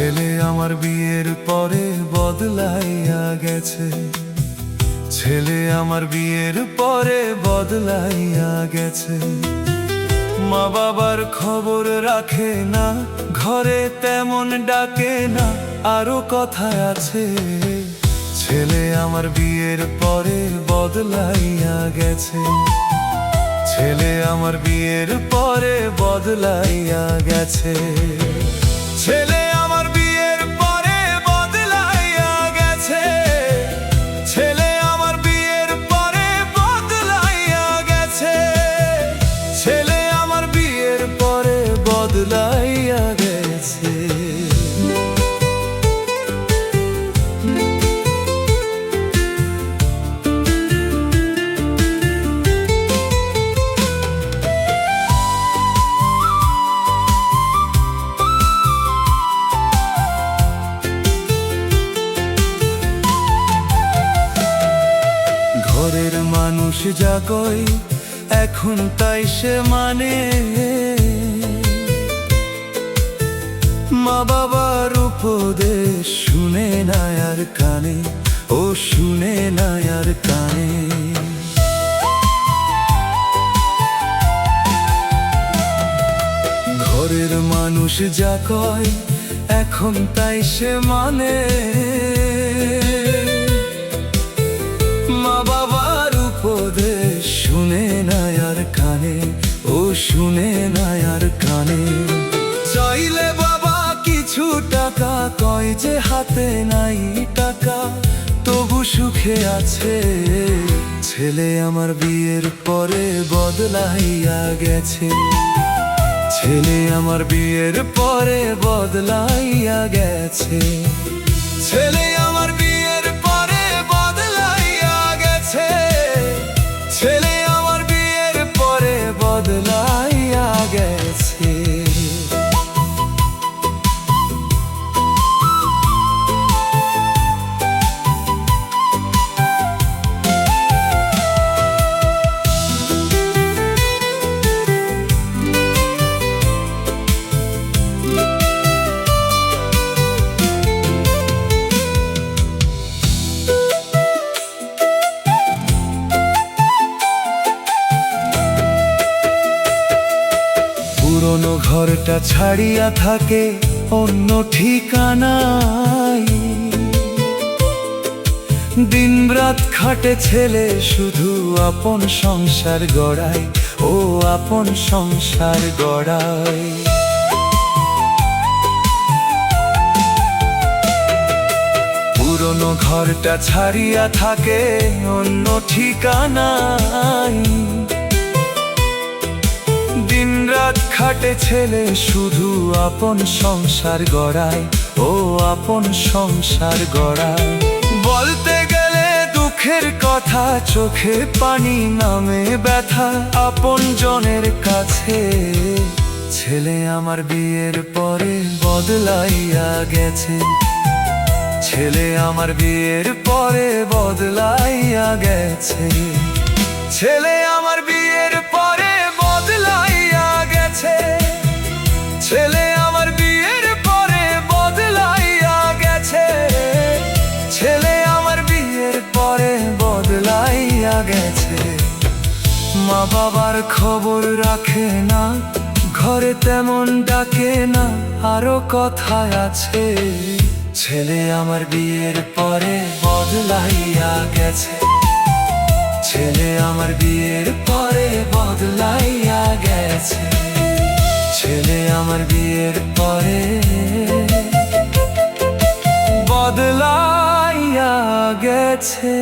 ছেলে আমার বিয়ের পরে বদলাইয়া গেছে, ছেলে আমার বিয়ের পরে বদলাইয়া গেছে। মা বাবার খবর রাখে না, ঘরে তেমন ডাকে না, আরো কথা আছে। ছেলে আমার বিয়ের পরে বদলাইয়া গেছে, ছেলে আমার বিয়ের পরে বদলাইয়া গেছে। ছেলে আমার বিয়ের পরে বদলাইয়া গেছে, ছেলে আমার বিয়ের পরে বদলাইয়া গেছে, ছেলে আমার বিয়ের পরে বদলাইয়া গেছে। ঘরের মানুষ যা কয় এখন তাই সে মানে, মা বাবার উপদেশ শুনে না আর কানে, ও শুনে না আর কানে। ঘরের মানুষ যা কয় এখন তাই সে মানে, মা বাবার উপদেশ শুনে না আর কানে, ও শুনে না আর কানে। চাইলে বাবা কিছু টাকা, কয় যে হাতে নাই টাকা, তবু সুখে আছে। ছেলে আমার বিয়ের পরে বদলাইয়া গেছে, ছেলে আমার বিয়ের পরে বদলাইয়া গেছে, ছেলে আমার বিয়ের পরে বদলাইয়া গেছে, ছেলে আমার বিয়ের পরে বদলাইয়া গেছে। পুরনো ঘরটা ছাড়িয়া থাকে অন্য ঠিকানায়, দিন রাত খাটে ছেলে শুধু আপন সংসার গড়ায়, ও আপন সংসার গড়ায়। পুরনো ঘরটা ছাড়িয়া থাকে অন্য ঠিকানায়, দিন রাত খাটে ছেলে শুধু আপন সংসার গড়ায়, ও আপন সংসার গড়ায়। বলতে গেলে দুঃখের কথা, চোখে পানি নামে ব্যথা আপন জনের কাছে। ছেলে আমার বিয়ের পরে বদলাইয়া গেছে, ছেলে আমার বিয়ের পরে বদলাইয়া গেছে, ছেলে আমার বিয়ের পরে বদলাইয়া গেছে, ছেলে আমার বিয়ের পরে বদলাইয়া গেছে, ছেলে আমার বিয়ের পরে বদলাইয়া গেছে। মা বাবার খবর রাখে না, ঘরে তেমন ডাকে না, আরো কথা আছে। ছেলে আমার বিয়ের পরে বদলাইয়া গেছে, ছেলে আমার বিয়ের পরে বদলাইয়া গেছে, ছেলে আমার বিয়ের পরে বদলাইয়া গেছে।